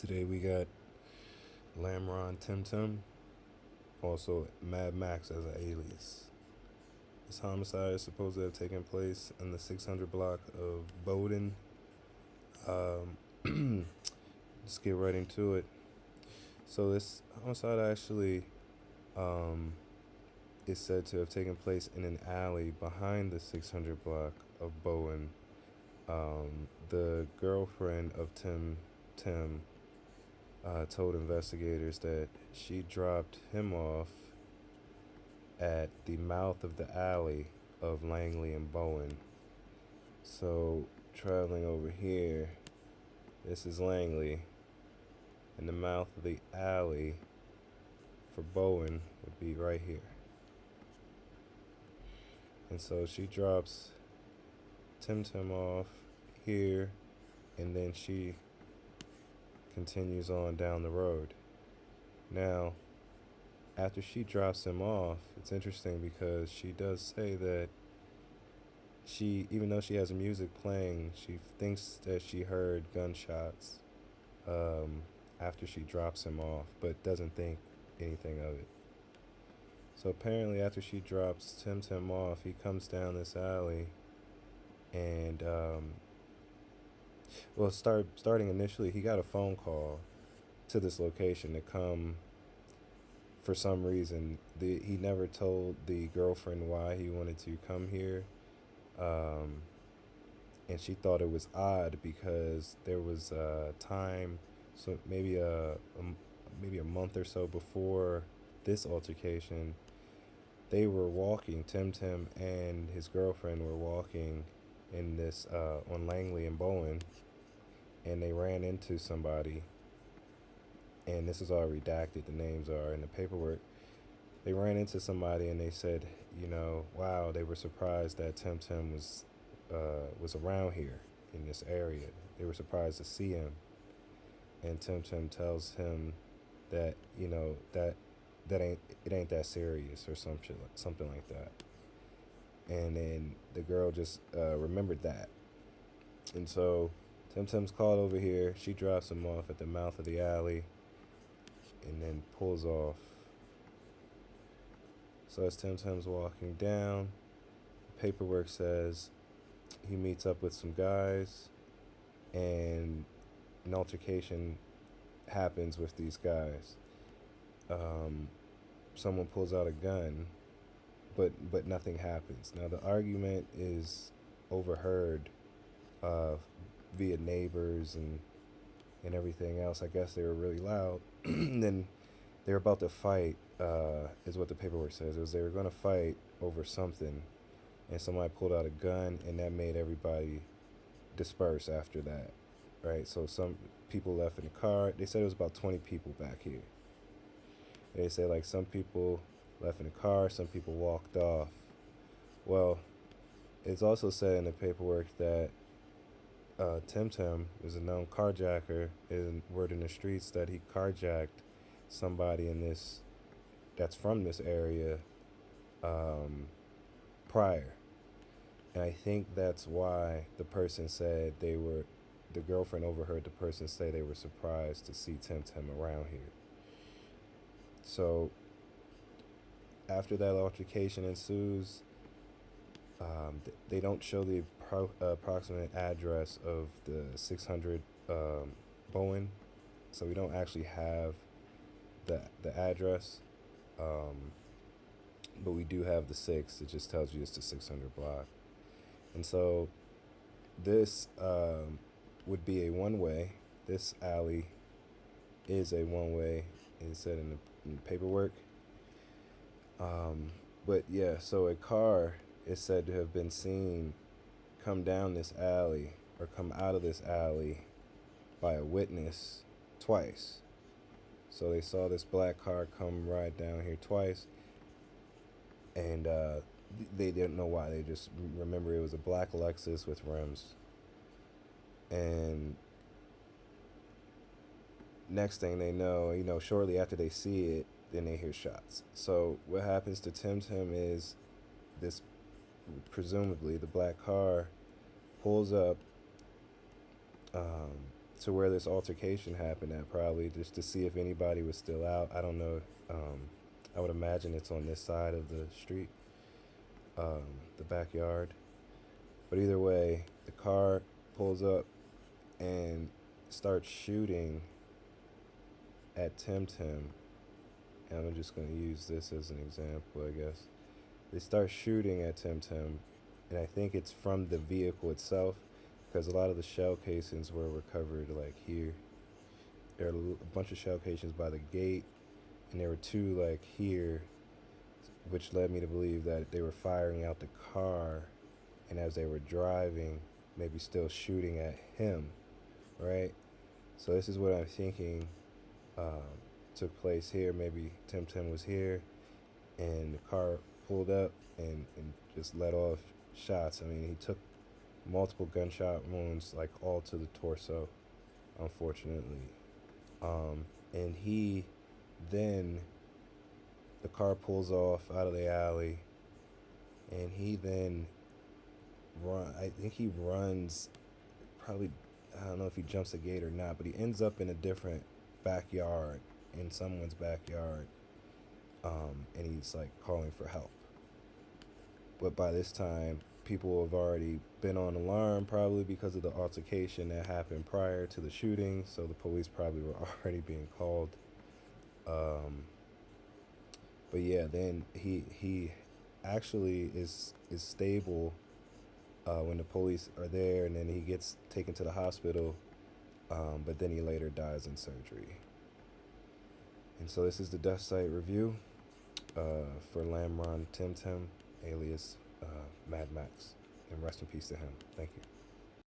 Today we got Lamron Tim Tim, also Mad Max as an alias. This homicide is supposed to have taken place in the 600 block of Bowden. Let's get right into it. So this homicide actually um, is said to have taken place in an alley behind the 600 block of Bowen. The girlfriend of Tim Tim told investigators that she dropped him off at the mouth of the alley of Langley and Bowen. So, traveling over here, this is Langley, and the mouth of the alley for Bowen would be right here. And so she drops Tim Tim off here, and then she continues on down the road. Now, after she drops him off, it's interesting because she does say that even though she has music playing, she thinks that she heard gunshots after she drops him off, but doesn't think anything of it. So apparently, after she drops Tim Tim off, he comes down this alley, and starting initially, he got a phone call to this location to come. For some reason, he never told the girlfriend why he wanted to come here, um, and she thought it was odd because there was a time, so maybe a month or so before this altercation, they were walking. Tim Tim and his girlfriend were walking in this on Langley and Bowen, and they ran into somebody. And this is all redacted. The names are in the paperwork. They ran into somebody and they said, wow, they were surprised that Tim Tim was around here in this area. They were surprised to see him. And Tim Tim tells him that that ain't that serious or something like that. And then the girl just remembered that, and so Tim Tim's called over here. She drops him off at the mouth of the alley, and then pulls off. So as Tim Tim's walking down, the paperwork says he meets up with some guys, and an altercation happens with these guys. Someone pulls out a gun, but nothing happens. Now the argument is overheard uh, via neighbors and everything else. I guess they were really loud. Then they were about to fight, is what the paperwork says. It was they were going to fight over something, and somebody pulled out a gun, and that made everybody disperse after that, right? So some people left in the car. They said it was about 20 people back here. They said like some people left in the car, some people walked off. Well, it's also said in the paperwork that Tim Tim was a known carjacker. And word in the streets that he carjacked somebody in this that's from this area prior. And I think that's why the person said the girlfriend overheard the person say they were surprised to see Tim Tim around here. So after that altercation ensues, they don't show the approximate address of the 600 Bowen, so we don't actually have the address, but we do have the 6. It just tells you it's the 600 block. And so this would be a one-way. This alley is a one-way, it said in the paperwork. But yeah, so a car is said to have been seen come down this alley or come out of this alley by a witness twice. So they saw this black car come right down here twice, and they didn't know why. They just remember it was a black Lexus with rims. And next thing they know, shortly after they see it, then they hear shots. So what happens to Tim Tim is this, presumably the black car pulls up, to where this altercation happened at, probably just to see if anybody was still out. I don't know. I would imagine it's on this side of the street, the backyard. But either way, the car pulls up and starts shooting at Tim Tim. And I'm just going to use this as an example, I guess. They start shooting at Tim Tim, and I think it's from the vehicle itself, because a lot of the shell casings were recovered like here. There are a bunch of shell casings by the gate, and there were two like here, which led me to believe that they were firing out the car, and as they were driving, maybe still shooting at him, right? So this is what I'm thinking took place here. Maybe Tim Tim was here, and the car pulled up and just let off shots. I mean, he took multiple gunshot wounds, like all to the torso, unfortunately. And he then, the car pulls off out of the alley, and he then I think he runs, probably, I don't know if he jumps a gate or not, but he ends up in a different backyard, in someone's backyard, and he's like calling for help. But by this time, people have already been on alarm, probably because of the altercation that happened prior to the shooting, so the police probably were already being called. But yeah, then he actually is stable when the police are there, and then he gets taken to the hospital, but then he later dies in surgery. And so this is the Deathsite review for Lamron Tim Tim, alias Mad Max. And rest in peace to him. Thank you.